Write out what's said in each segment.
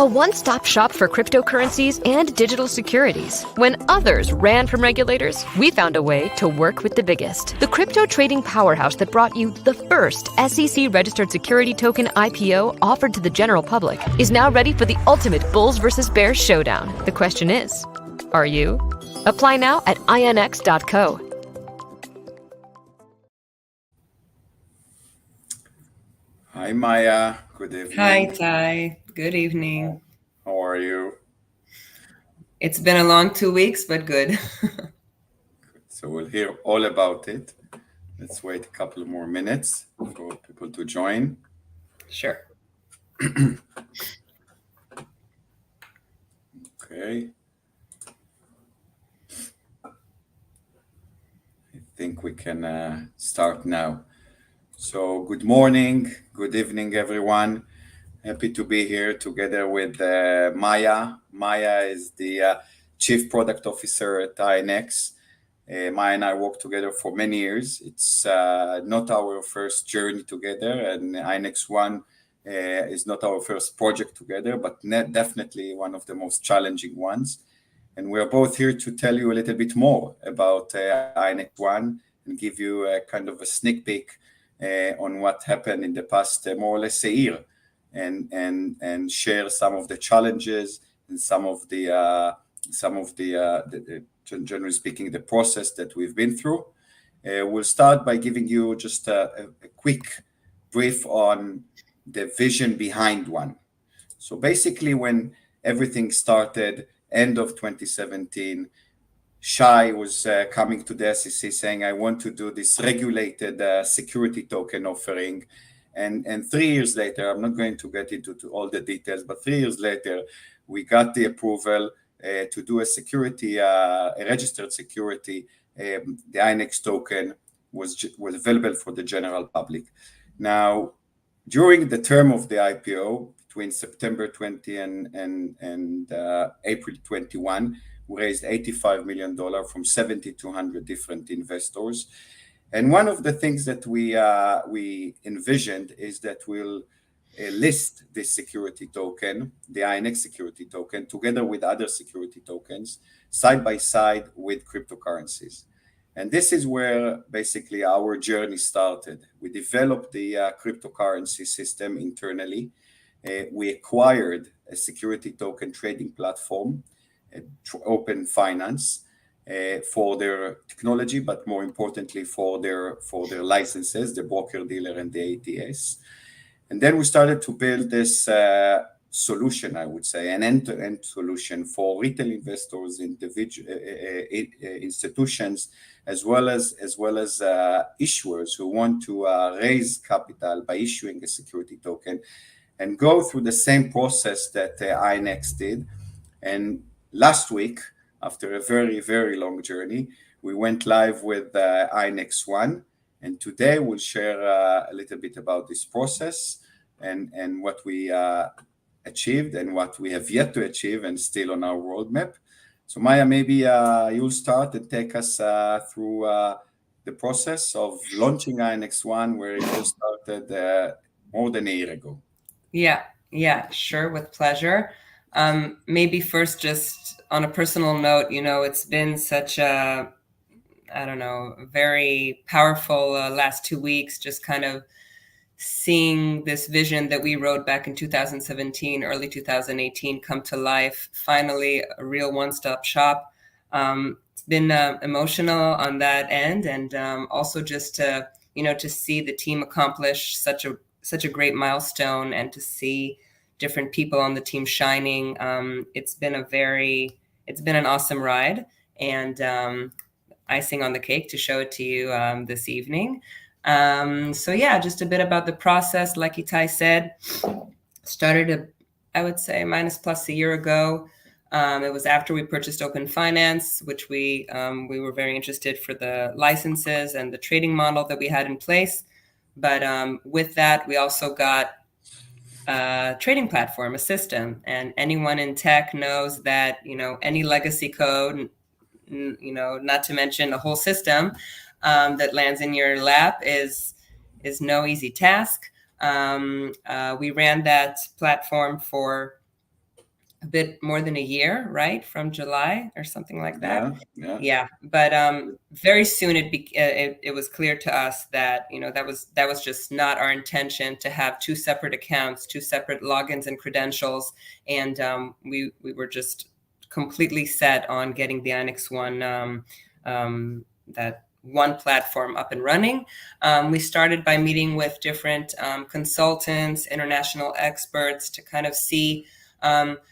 a one-stop shop for cryptocurrencies and digital securities. When others ran from regulators, we found a way to work with the biggest. The crypto trading powerhouse that brought you the first SEC-registered security token IPO offered to the general public is now ready for the ultimate bulls versus bears showdown. The question is, are you? Apply now at INX.co. Hi, Maya. Good evening. Hi, Ty. Good evening. How are you? It's been a long 2 weeks, but good. So we'll hear all about it. Let's wait a couple more minutes for people to join. Sure. Okay. I think we can start now. So good morning, good evening, everyone. Happy to be here together with Maya. Maya is the Chief Product Officer at INX. Maya and I worked together for many years. It's not our first journey together, and INX ONE is not our first project together, but definitely one of the most challenging ones. And we're both here to tell you a little bit more about INX ONE and give you a kind of a sneak peek on what happened in the past more or less a year, and share some of the challenges and some of the generally speaking, the process that we've been through. We'll start by giving you just a quick brief on the vision behind ONE. So basically, when everything started, end of 2017, Shai was coming to the SEC saying, I want to do this regulated security token offering. And 3 years later, I'm not going to get into all the details, but 3 years later, we got the approval to do a registered security. The Inyx token was available for the general public. Now, during the term of the IPO, between September 20 and April 21, we raised $85 million from 7,200 different investors. And one of the things that we envisioned is that we'll list this security token, the INX security token, together with other security tokens, side by side with cryptocurrencies. And this is where basically our journey started. We developed the cryptocurrency system internally. We acquired a security token trading platform, Open Finance, for their technology, but more importantly for their licenses, the broker dealer and the ATS. And then we started to build this solution, I would say, an end-to-end solution for retail investors, institutions, as well as issuers who want to raise capital by issuing a security token and go through the same process that INX did. And last week, after a very, very long journey, we went live with INX ONE. And today we'll share a little bit about this process and what we achieved and what we have yet to achieve and still on our roadmap. So Maya, maybe you'll start and take us through the process of launching INX ONE, where it all started more than a year ago. Yeah, sure, with pleasure. Maybe first, just on a personal note, it's been such a, very powerful last 2 weeks, just kind of seeing this vision that we wrote back in 2017, early 2018 come to life. Finally, a real one-stop shop. It's been emotional on that end, and also just to see the team accomplish such a great milestone, and to see different people on the team shining. It's been an awesome ride, and icing on the cake to show it to you this evening. So yeah, just a bit about the process. Like Itai said, started I would say minus plus a year ago. It was after we purchased Open Finance, which we were very interested for the licenses and the trading model that we had in place. But with that, we also got a trading platform, a system, and anyone in tech knows that any legacy code, not to mention a whole system that lands in your lap is no easy task. We ran that platform for a bit more than a year, right? From July or something like that. Yeah. But very soon it was clear to us that, you know, that was just not our intention to have two separate accounts, two separate logins and credentials. And we were just completely set on getting the INX ONE, that one platform up and running. We started by meeting with different consultants, international experts to kind of see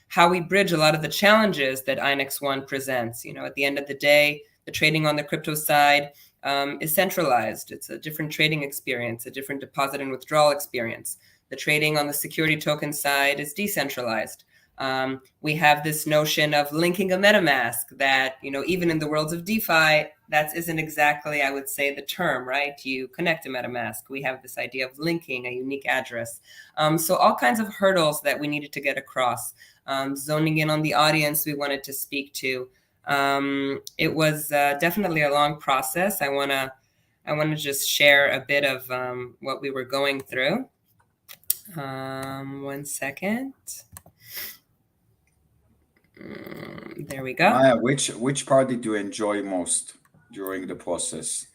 how we bridge a lot of the challenges that INX ONE presents. You know, at the end of the day, the trading on the crypto side is centralized. It's a different trading experience, a different deposit and withdrawal experience. The trading on the security token side is decentralized. We have this notion of linking a MetaMask that, you know, even in the worlds of DeFi, that isn't exactly, I would say, the term, right? You connect a MetaMask. We have this idea of linking a unique address. So all kinds of hurdles that we needed to get across. Zoning in on the audience we wanted to speak to. It was definitely a long process. I wanna just share a bit of what we were going through. 1 second. There we go. Maya, which part did you enjoy most during the process?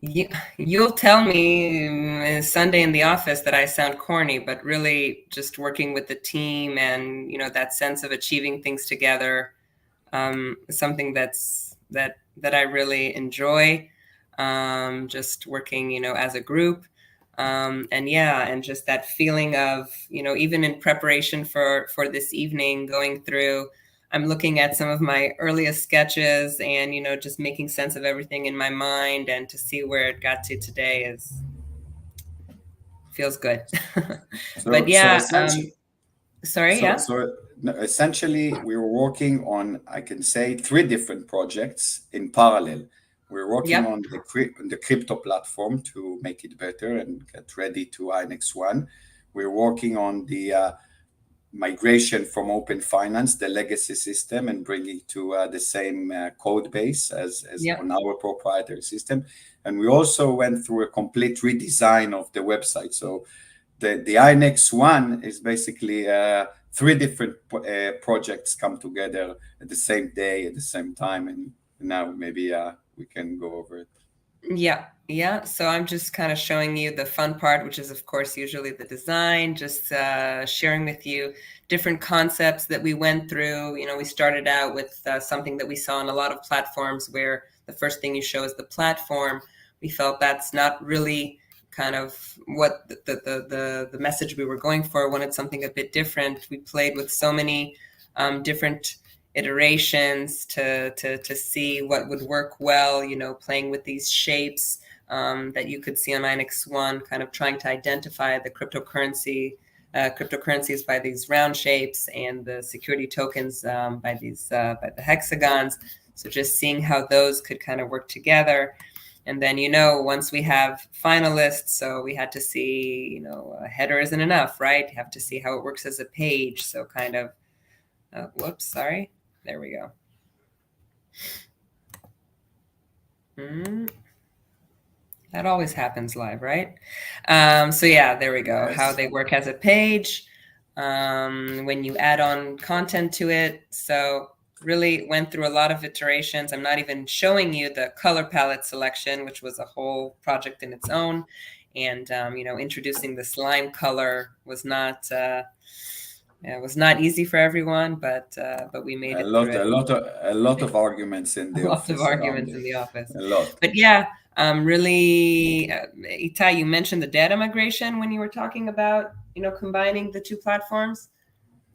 You'll tell me Sunday in the office that I sound corny, but really just working with the team and, you know, that sense of achieving things together is something that I really enjoy. Just working, you know, as a group. And just that feeling of, you know, even in preparation for this evening, going through, I'm looking at some of my earliest sketches and, you know, just making sense of everything in my mind, and to see where it got to today feels good. But yeah, So essentially, we were working on, I can say, 3 different projects in parallel. We're working on the crypto platform to make it better and get ready to INX ONE. We're working on the migration from Open Finance, the legacy system, and bringing to the same code base as on our proprietary system. And we also went through a complete redesign of the website. So the INX ONE is basically 3 different projects come together at the same day, at the same time. And now maybe we can go over it. Yeah. So I'm just kind of showing you the fun part, which is, of course, usually the design, just sharing with you different concepts that we went through. You know, we started out with something that we saw on a lot of platforms where the first thing you show is the platform. We felt that's not really kind of what the message we were going for. Wanted something a bit different. We played with so many different iterations to see what would work well, you know, playing with these shapes that you could see on INX ONE, kind of trying to identify the cryptocurrencies by these round shapes, and the security tokens by the hexagons. So just seeing how those could kind of work together. And then, you know, once we have finalists, so we had to see, you know, a header isn't enough, right? You have to see how it works as a page. So kind of, whoops, sorry. There we go. That always happens live, right? So yeah, there we go. Yes. How they work as a page, when you add on content to it. So really went through a lot of iterations. I'm not even showing you the color palette selection, which was a whole project in its own. And, you know, introducing the slime color was not... it was not easy for everyone, but we made it. A lot of arguments in the office. A lot of arguments in the office. A lot. But yeah, really, Itai, you mentioned the data migration when you were talking about, you know, combining the 2 platforms.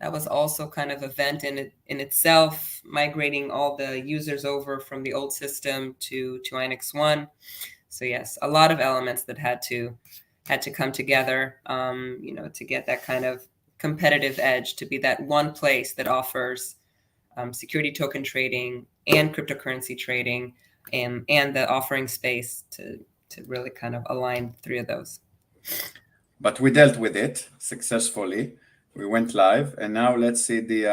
That was also kind of an event in itself, migrating all the users over from the old system to INX ONE. So yes, a lot of elements that had to come together, you know, to get that kind of competitive edge, to be that one place that offers security token trading and cryptocurrency trading, and the offering space to really kind of align the 3 of those. But we dealt with it successfully. We went live, and now let's see the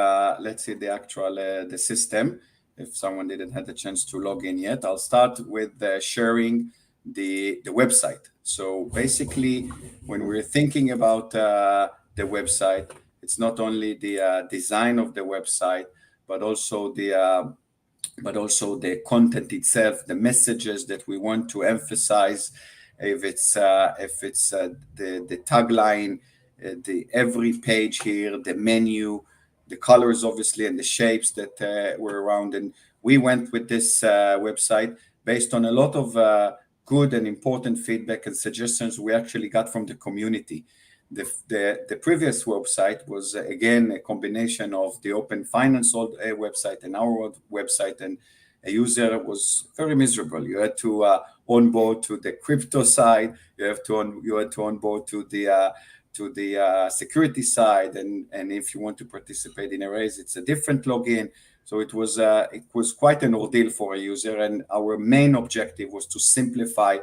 actual the system. If someone didn't have the chance to log in yet, I'll start with sharing the website. So basically, when we're thinking about the website, It's not only the design of the website, but also the content itself, the messages that we want to emphasize. If it's the tagline, the every page here, the menu, the colors, obviously, and the shapes that were around. And we went with this website based on a lot of good and important feedback and suggestions we actually got from the community. The previous website was again a combination of the Open Finance website and our website, and a user was very miserable. You had to onboard to the crypto side. You had to onboard to the security side, and if you want to participate in a raise, it's a different login. So it was quite an ordeal for a user, and our main objective was to simplify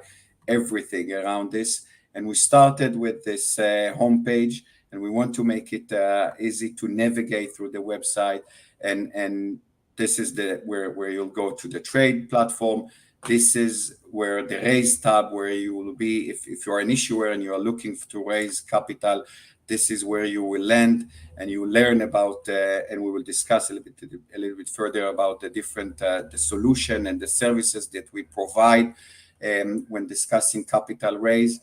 everything around this. And we started with this homepage, and we want to make it easy to navigate through the website. And this is where you'll go to the trade platform. This is where the raise tab, where you will be if you're an issuer and you are looking to raise capital. This is where you will land, and you will learn about, and we will discuss a little bit further about the different the solution and the services that we provide when discussing capital raise.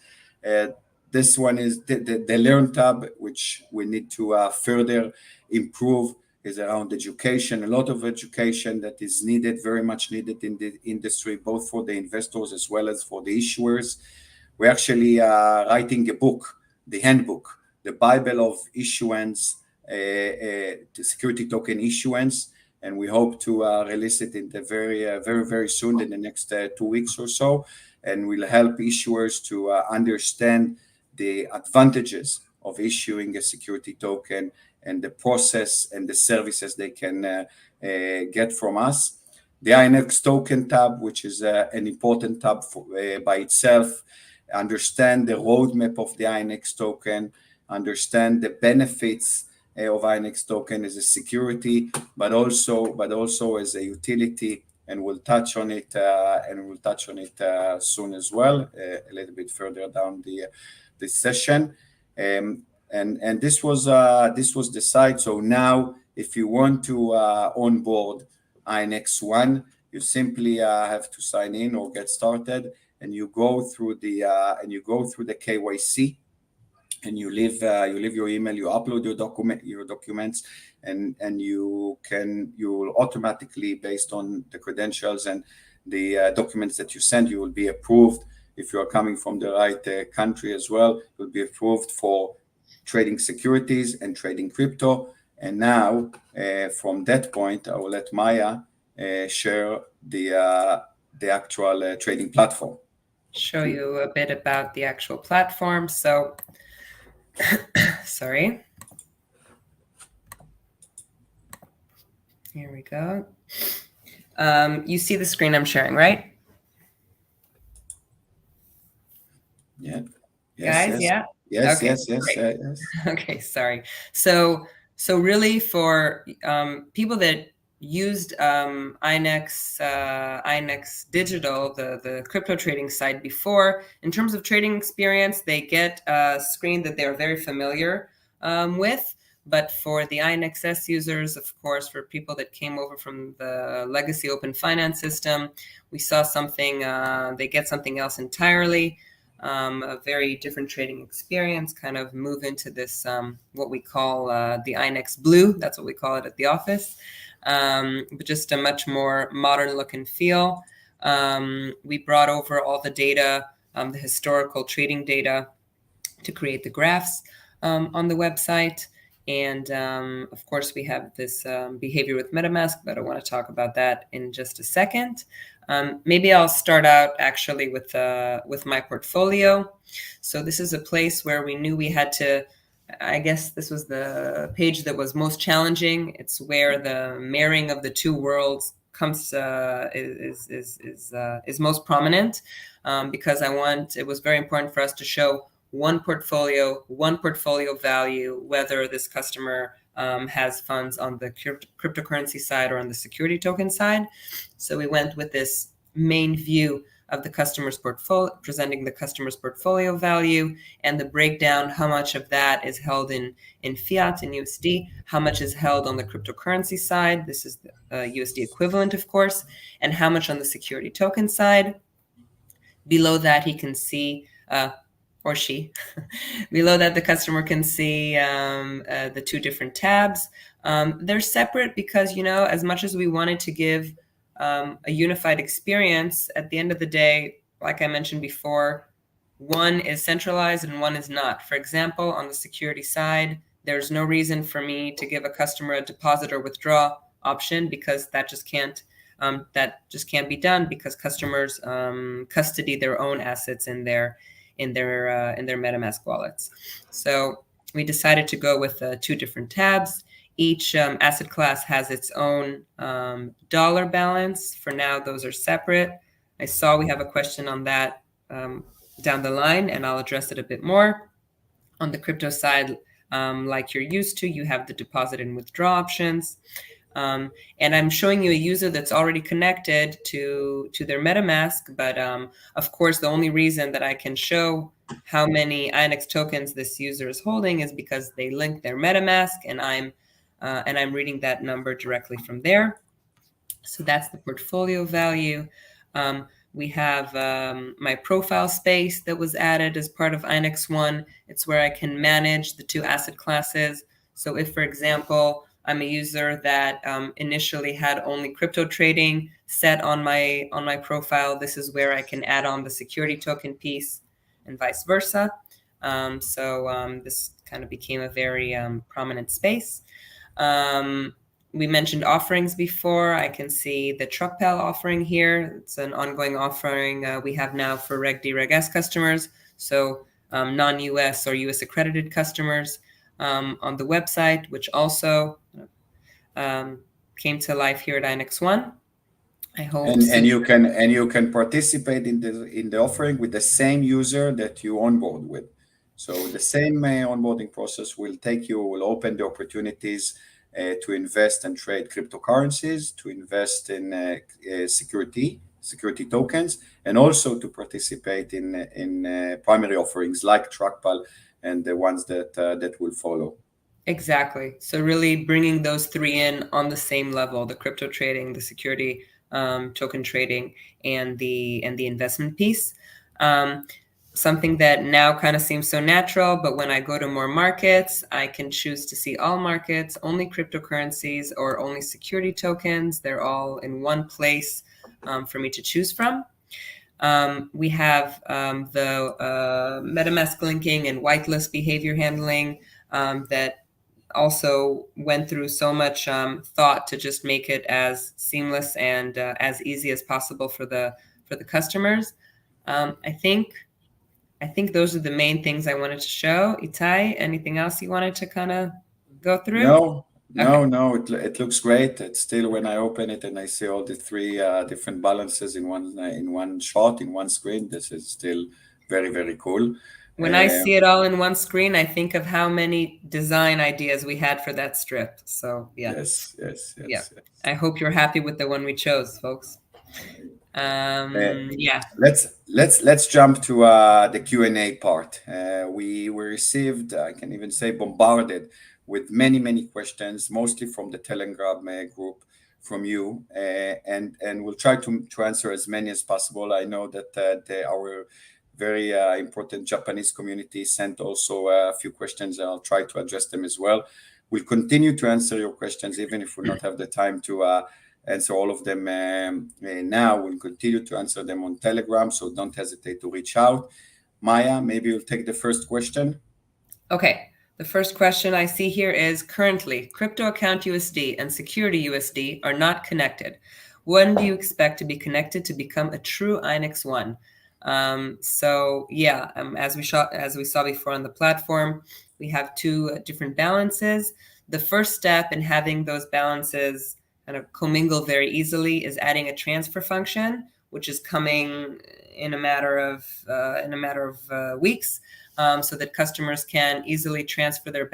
This one is the Learn tab, which we need to further improve, is around education. A lot of education that is needed, very much needed in the industry, both for the investors as well as for the issuers. We're actually writing a book, the handbook, the Bible of issuance, the security token issuance, and we hope to release it in the very soon, in the next 2 weeks or so, and will help issuers to understand the advantages of issuing a security token and the process and the services they can get from us. The INX token tab, which is an important tab by itself, understand the roadmap of the INX token, understand the benefits of INX token as a security, but also as a utility, and we'll touch on it soon as well, a little bit further down the session. And this was the site. So now, if you want to onboard INX ONE, you simply have to sign in or get started, and you go through the KYC, and you leave your email, you upload your documents, and you will automatically, based on the credentials and the documents that you send, you will be approved. If you are coming from the right country as well, you'll be approved for trading securities and trading crypto. And now, from that point, I will let Maya share the actual trading platform. Show you a bit about the actual platform. So, sorry. Here we go. You see the screen I'm sharing, right? Yeah. Guys, yeah? Yes, Okay, yes. Okay, sorry. So really for people that used Inyx Digital, the crypto trading site before, in terms of trading experience, they get a screen that they're very familiar with. But for the INXS users, of course, for people that came over from the legacy open finance system, we saw something, they get something else entirely. A very different trading experience, kind of move into this, what we call the INX Blue. That's what we call it at the office. But just a much more modern look and feel. We brought over all the data, the historical trading data, to create the graphs on the website. And of course, we have this behavior with MetaMask, but I want to talk about that in just a second. Maybe I'll start out actually with my portfolio. So this is a place where we knew we had to, I guess this was the page that was most challenging. It's where the marrying of the two worlds comes is most prominent, because it was very important for us to show one portfolio value, whether this customer has funds on the cryptocurrency side or on the security token side. So we went with this main view of the customer's portfolio, presenting the customer's portfolio value, and the breakdown, how much of that is held in fiat, in USD, how much is held on the cryptocurrency side, this is the USD equivalent, of course, and how much on the security token side. Below that, he can see, or she, below that, the customer can see the two different tabs. They're separate because, as much as we wanted to give a unified experience, at the end of the day, like I mentioned before, one is centralized and one is not. For example, on the security side, there's no reason for me to give a customer a deposit or withdraw option because that just can't be done because customers custody their own assets in their MetaMask wallets. So we decided to go with two different tabs. Each asset class has its own dollar balance. For now, those are separate. I saw we have a question on that down the line, and I'll address it a bit more. On the crypto side, like you're used to, you have the deposit and withdraw options. And I'm showing you a user that's already connected to their MetaMask, but of course, the only reason that I can show how many INX tokens this user is holding is because they link their MetaMask, and I'm reading that number directly from there. So that's the portfolio value. We have my profile space that was added as part of INX ONE. It's where I can manage the two asset classes. So if, for example, I'm a user that initially had only crypto trading set on my profile, this is where I can add on the security token piece and vice versa. So this kind of became a very prominent space. We mentioned offerings before. I can see the TruckPal offering here. It's an ongoing offering we have now for Reg D, Reg S customers, so non-US or US accredited customers on the website, which also came to life here at INX ONE. I hope. And you can participate in the offering with the same user that you onboard with. So the same onboarding process will open the opportunities to invest and trade cryptocurrencies, to invest in security tokens, and also to participate in primary offerings like TruckPal and the ones that will follow. Exactly. So really bringing those three in on the same level: the crypto trading, the security token trading, and the investment piece. Something that now kind of seems so natural, but when I go to more markets, I can choose to see all markets, only cryptocurrencies, or only security tokens. They're all in one place for me to choose from. We have the MetaMask linking and whitelist behavior handling that also went through so much thought to just make it as seamless and as easy as possible for the customers. I think those are the main things I wanted to show. Itai, anything else you wanted to kind of go through? No. It looks great. It's still, when I open it and I see all the three different balances in one shot, in one screen, this is still very, very cool. When I see it all in one screen, I think of how many design ideas we had for that strip. So yeah. Yes. I hope you're happy with the one we chose, folks. Yeah. Let's jump to the Q&A part. We were received, I can even say, bombarded with many questions, mostly from the Telegram group from you, and we'll try to answer as many as possible. I know that our very important Japanese community sent also a few questions, and I'll try to address them as well. We'll continue to answer your questions, even if we not have the time to answer all of them now. We'll continue to answer them on Telegram, so don't hesitate to reach out. Maya, maybe you'll take the first question. Okay. The first question I see here is: currently, crypto account USD and security USD are not connected. When do you expect to be connected to become a true INX ONE? So yeah, as we saw before on the platform, we have two different balances. The first step in having those balances kind of commingle very easily is adding a transfer function, which is coming in a matter of weeks, so that customers can easily transfer their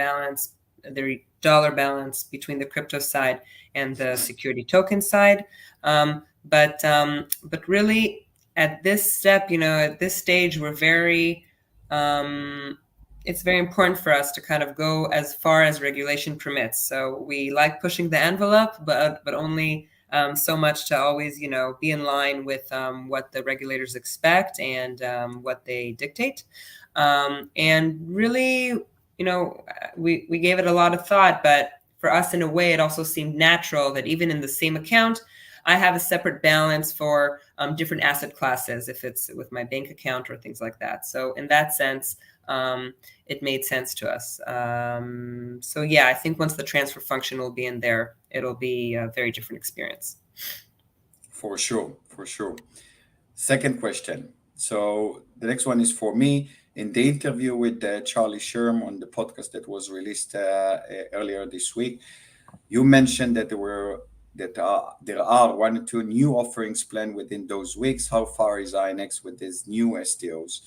dollar balance between the crypto side and the security token side. But really, at this step, at this stage, we're very, it's very important for us to kind of go as far as regulation permits. So we like pushing the envelope, but only so much to always, be in line with what the regulators expect and what they dictate. And really, we gave it a lot of thought, but for us, in a way, it also seemed natural that even in the same account, I have a separate balance for different asset classes, if it's with my bank account or things like that. So in that sense, it made sense to us. So yeah, I think once the transfer function will be in there, it'll be a very different experience. For sure. Second question. So the next one is for me. In the interview with Charlie Sherm on the podcast that was released earlier this week, you mentioned that there are 1 or 2 new offerings planned within those weeks. How far is INX with these new STOs?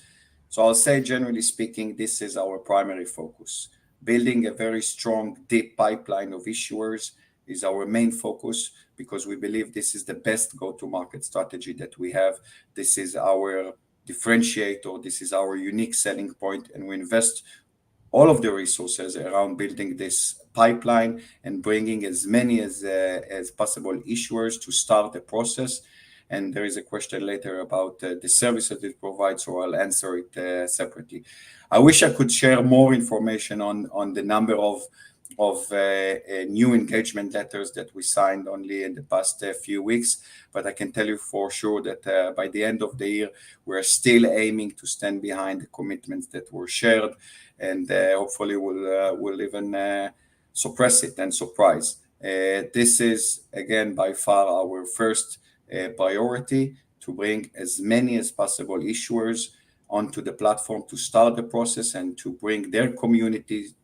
So I'll say, generally speaking, this is our primary focus. Building a very strong, deep pipeline of issuers is our main focus, because we believe this is the best go-to-market strategy that we have. This is our differentiator. This is our unique selling point, and we invest all of the resources around building this pipeline and bringing as many as possible issuers to start the process. And there is a question later about the services it provides, so I'll answer it separately. I wish I could share more information on the number of new engagement letters that we signed only in the past few weeks, but I can tell you for sure that by the end of the year, we're still aiming to stand behind the commitments that were shared, and hopefully we'll even suppress it and surprise. This is, again, by far our first priority, to bring as many as possible issuers onto the platform to start the process and to bring their communities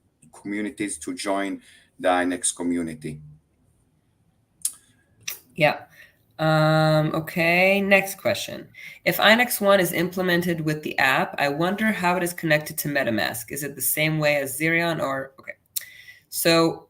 to join the INX community. Yeah. Okay, next question. If INX ONE is implemented with the app, I wonder how it is connected to MetaMask. Is it the same way as Zerion or... Okay. So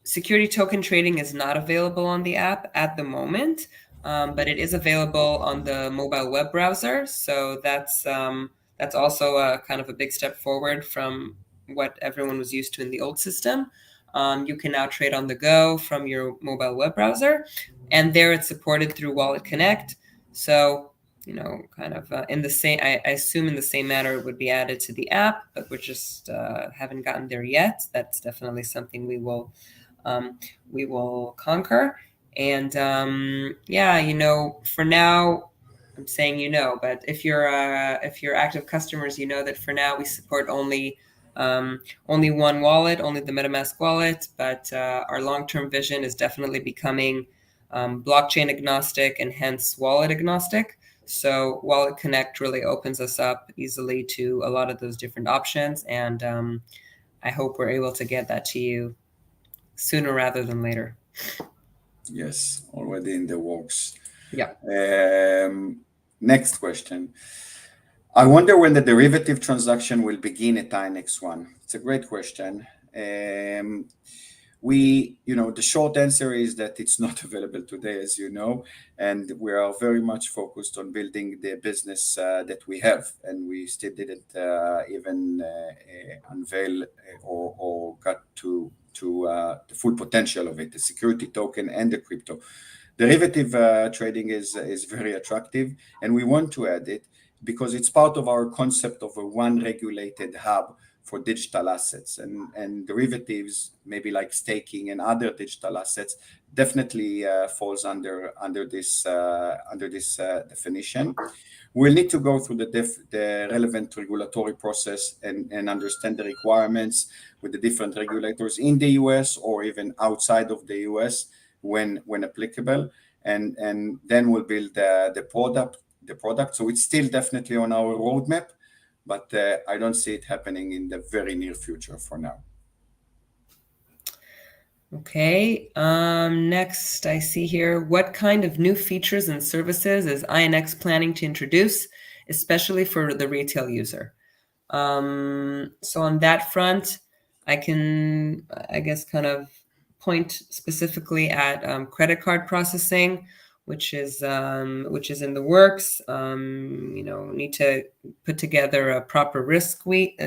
security token trading is not available on the app at the moment, but it is available on the mobile web browser. So that's also a kind of a big step forward from what everyone was used to in the old system. You can now trade on the go from your mobile web browser, and there it's supported through Wallet Connect. So, kind of in the same, I assume in the same manner it would be added to the app, but we're just haven't gotten there yet. That's definitely something we will conquer. And for now, I'm saying but if you're active customers, that for now we support only one wallet, only the MetaMask wallet, but our long-term vision is definitely becoming blockchain agnostic and hence wallet agnostic. So Wallet Connect really opens us up easily to a lot of those different options, and I hope we're able to get that to you sooner rather than later. Yes, already in the works. Yeah. Next question. I wonder when the derivative transaction will begin at INX ONE. It's a great question. The short answer is that it's not available today, as you know, and we are very much focused on building the business that we have, and we still didn't even unveil or got to the full potential of it, the security token and the crypto. Derivative trading is very attractive, and we want to add it because it's part of our concept of a one regulated hub for digital assets, and derivatives, maybe like staking and other digital assets, definitely falls under this definition. We'll need to go through the relevant regulatory process and understand the requirements with the different regulators in the US or even outside of the US when applicable, and then we'll build the product. So it's still definitely on our roadmap, but I don't see it happening in the very near future for now. Okay, next I see here, what kind of new features and services is INX planning to introduce, especially for the retail user? So on that front, I can, I guess, kind of point specifically at credit card processing. which is in the works. Need to put together a proper risk suite.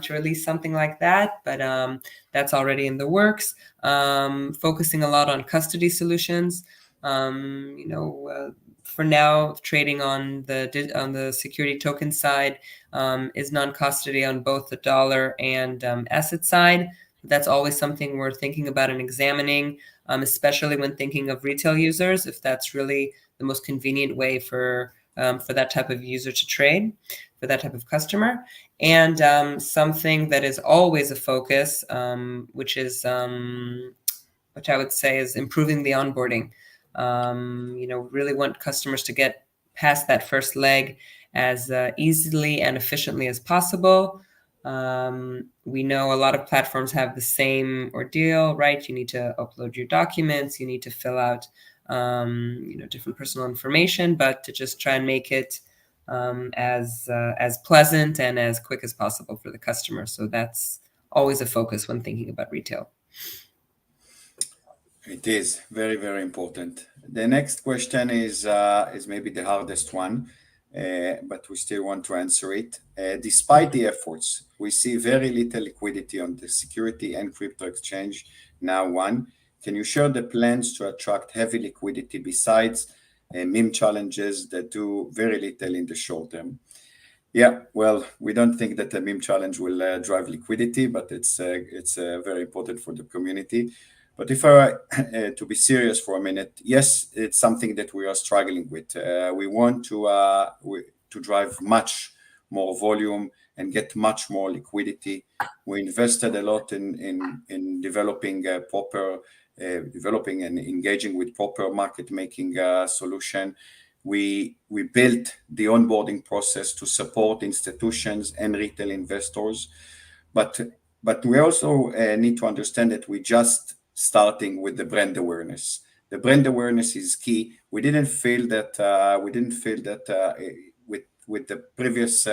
To release something like that, but that's already in the works. Focusing a lot on custody solutions. For now, trading on the security token side is non-custody on both the dollar and asset side. That's always something we're thinking about and examining, especially when thinking of retail users, if that's really the most convenient way for that type of user to trade, for that type of customer. And something that is always a focus, which I would say is improving the onboarding. Really want customers to get past that first leg as easily and efficiently as possible. We know a lot of platforms have the same ordeal, right? You need to upload your documents, you need to fill out, different personal information, but to just try and make it as pleasant and as quick as possible for the customer. So that's always a focus when thinking about retail. It is very, very important. The next question is maybe the hardest one, but we still want to answer it. Despite the efforts, we see very little liquidity on the security and crypto exchange now one. Can you share the plans to attract heavy liquidity besides meme challenges that do very little in the short term? Yeah, well, we don't think that the meme challenge will drive liquidity, but it's very important for the community. But if I to be serious for a minute, yes, it's something that we are struggling with. We want to drive much more volume and get much more liquidity. We invested a lot in developing developing and engaging with proper market making solution. We built the onboarding process to support institutions and retail investors, but we also need to understand that we just starting with the brand awareness. The brand awareness is key. We didn't feel that with the previous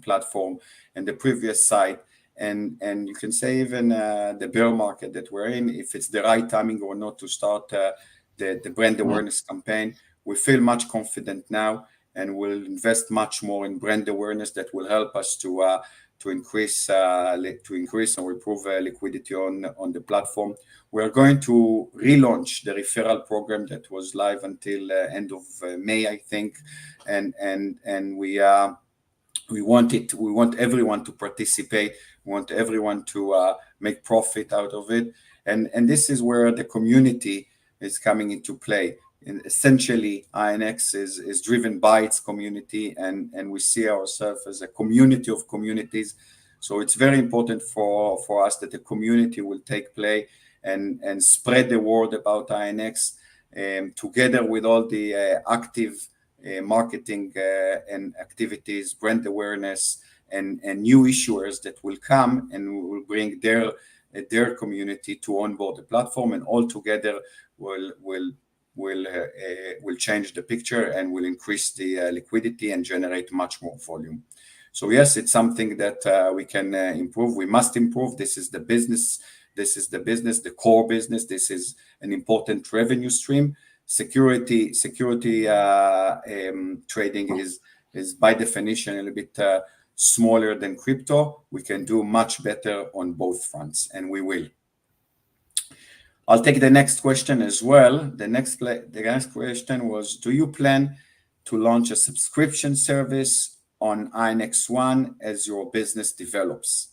platform and the previous site, and you can say even the bear market that we're in, if it's the right timing or not to start the brand awareness campaign. We feel much confident now, and we'll invest much more in brand awareness that will help us to increase or improve liquidity on the platform. We're going to relaunch the referral program that was live until end of May, I think, and we want everyone to participate. We want everyone to make profit out of it, and this is where the community is coming into play. And essentially, INX is driven by its community, and we see ourselves as a community of communities. So it's very important for us that the community will take play and spread the word about INX, together with all the active marketing and activities, brand awareness, and new issuers that will come and will bring their community to onboard the platform, and all together will change the picture and will increase the liquidity and generate much more volume. So yes, it's something that we can improve. We must improve. This is the business. The core business. This is an important revenue stream. Security trading is by definition a little bit smaller than crypto. We can do much better on both fronts, and we will. I'll take the next question as well. The next question was, do you plan to launch a subscription service on INX ONE as your business develops?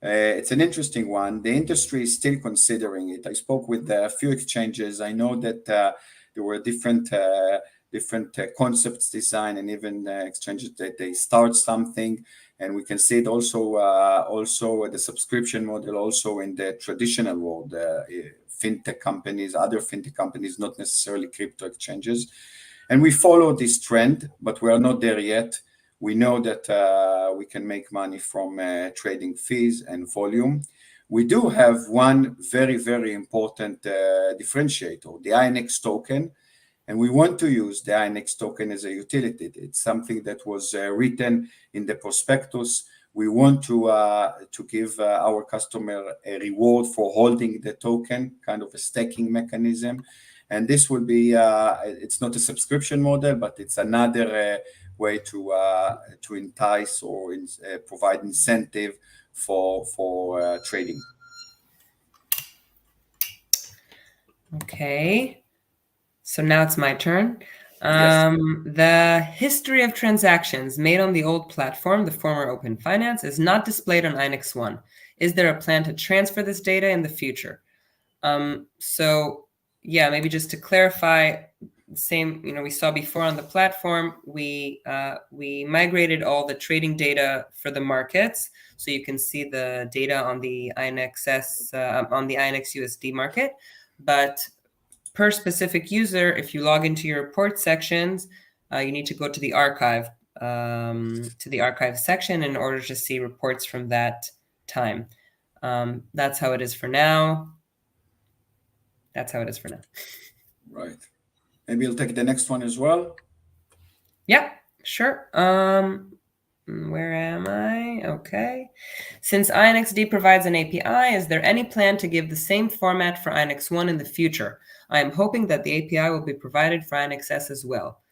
It's an interesting one. The industry is still considering it. I spoke with a few exchanges. I know that there were different concepts design, and even exchanges that they start something, and we can see it also the subscription model also in the traditional world, fintech companies, other fintech companies, not necessarily crypto exchanges. And we follow this trend, but we are not there yet. We know that we can make money from trading fees and volume. We do have one very, very important differentiator, the INX token, and we want to use the INX token as a utility. It's something that was written in the prospectus. We want to give our customer a reward for holding the token, kind of a staking mechanism. And this will be, it's not a subscription model, but it's another way to entice or provide incentive for trading. Okay, so now it's my turn. Yes. The history of transactions made on the old platform, the former Open Finance, is not displayed on INX ONE. Is there a plan to transfer this data in the future? So yeah, maybe just to clarify, same, we saw before on the platform, we migrated all the trading data for the markets, so you can see the data on the INXS on the INX USD market. But per specific user, if you log into your report sections, you need to go to the archive section in order to see reports from that time. That's how it is for now. Right. Maybe you'll take the next one as well. Yeah, sure. Where am I? Okay. Since INXD provides an API, is there any plan to give the same format for INX ONE in the future? I am hoping that the API will be provided for INXS as well.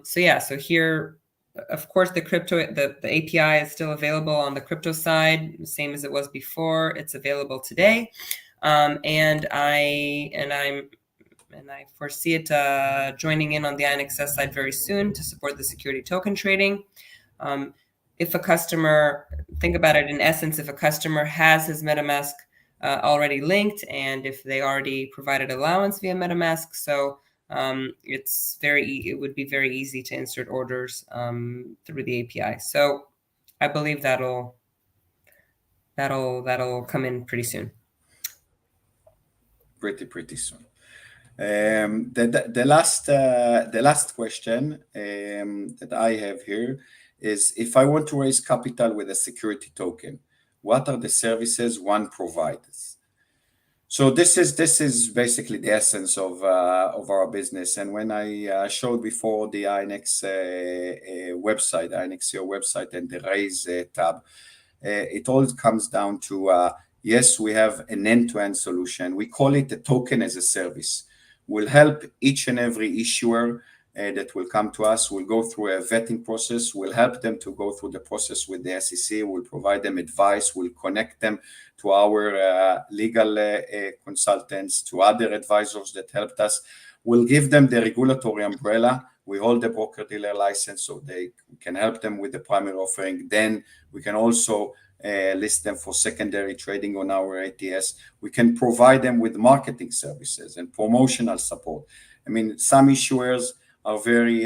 So here, of course, the API is still available on the crypto side, same as it was before. It's available today, and I foresee it joining in on the INXS side very soon to support the security token trading. If a customer, think about it in essence, if a customer has his MetaMask already linked, and if they already provided allowance via MetaMask, so it would be very easy to insert orders through the API. So I believe that'll come in pretty soon. Pretty soon. The last question that I have here is, if I want to raise capital with a security token, what are the services one provides? So this is basically the essence of our business. And when I showed before the INX website, INXO website, and the raise tab, it all comes down to yes, we have an end-to-end solution. We call it a token as a service. We'll help each and every issuer that will come to us. We'll go through a vetting process. We'll help them to go through the process with the SEC. We'll provide them advice. We'll connect them to our legal consultants, to other advisors that helped us. We'll give them the regulatory umbrella. We hold the broker-dealer license, so they can help them with the primary offering. Then we can also list them for secondary trading on our ATS. We can provide them with marketing services and promotional support. I mean, some issuers are very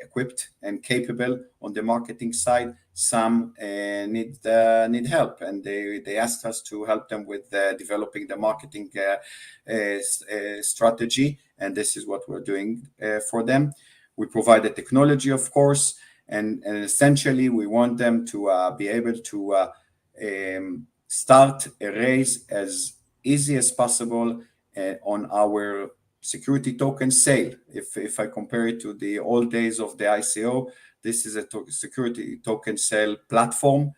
equipped and capable on the marketing side. Some need help, and they asked us to help them with developing the marketing strategy, and this is what we're doing for them. We provide the technology, of course, and essentially we want them to be able to start a raise as easy as possible on our security token sale. If I compare it to the old days of the ICO, this is a security token sale platform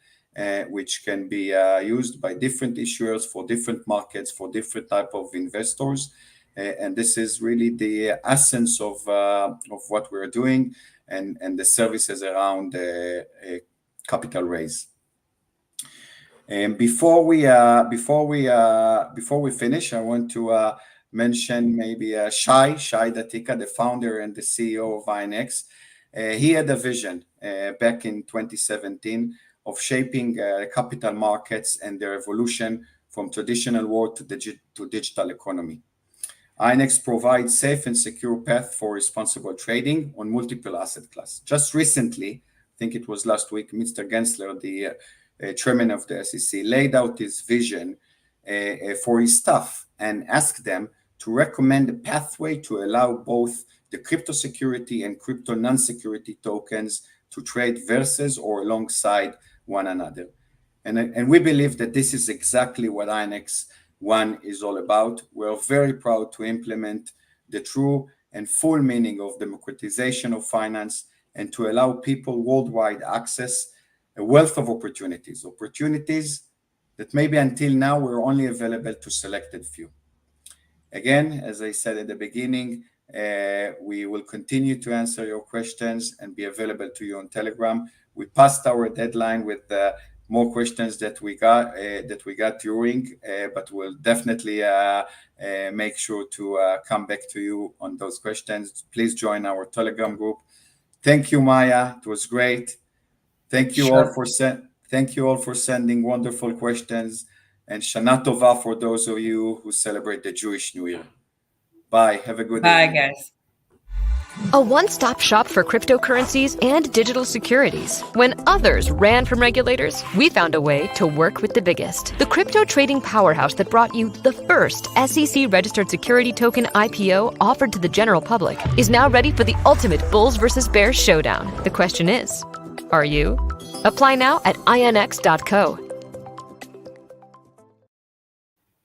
which can be used by different issuers for different markets, for different type of investors. And this is really the essence of what we're doing and the services around capital raise. And before we finish, I want to mention maybe Shai Datika, the founder and the CEO of INX. He had a vision back in 2017 of shaping capital markets and their evolution from traditional world to digital economy. INX provides safe and secure path for responsible trading on multiple asset classes. Just recently, I think it was last week, Mr. Gensler, the chairman of the SEC, laid out his vision for his staff and asked them to recommend a pathway to allow both the crypto security and crypto non-security tokens to trade versus or alongside one another. And we believe that this is exactly what INX ONE is all about. We're very proud to implement the true and full meaning of democratization of finance and to allow people worldwide access a wealth of opportunities that maybe until now were only available to selected few. Again, as I said at the beginning, we will continue to answer your questions and be available to you on Telegram. We passed our deadline with more questions that we got during, but we'll definitely make sure to come back to you on those questions. Please join our Telegram group. Thank you, Maya. It was great. Thank you all for sending wonderful questions. And Shana Tova for those of you who celebrate the Jewish New Year. Bye. Have a good Bye, evening. guys. A one-stop shop for cryptocurrencies and digital securities. When others ran from regulators, we found a way to work with the biggest. The crypto trading powerhouse that brought you the first SEC-registered security token IPO offered to the general public is now ready for the ultimate bulls versus bears showdown. The question is, are you? Apply now at INX.co.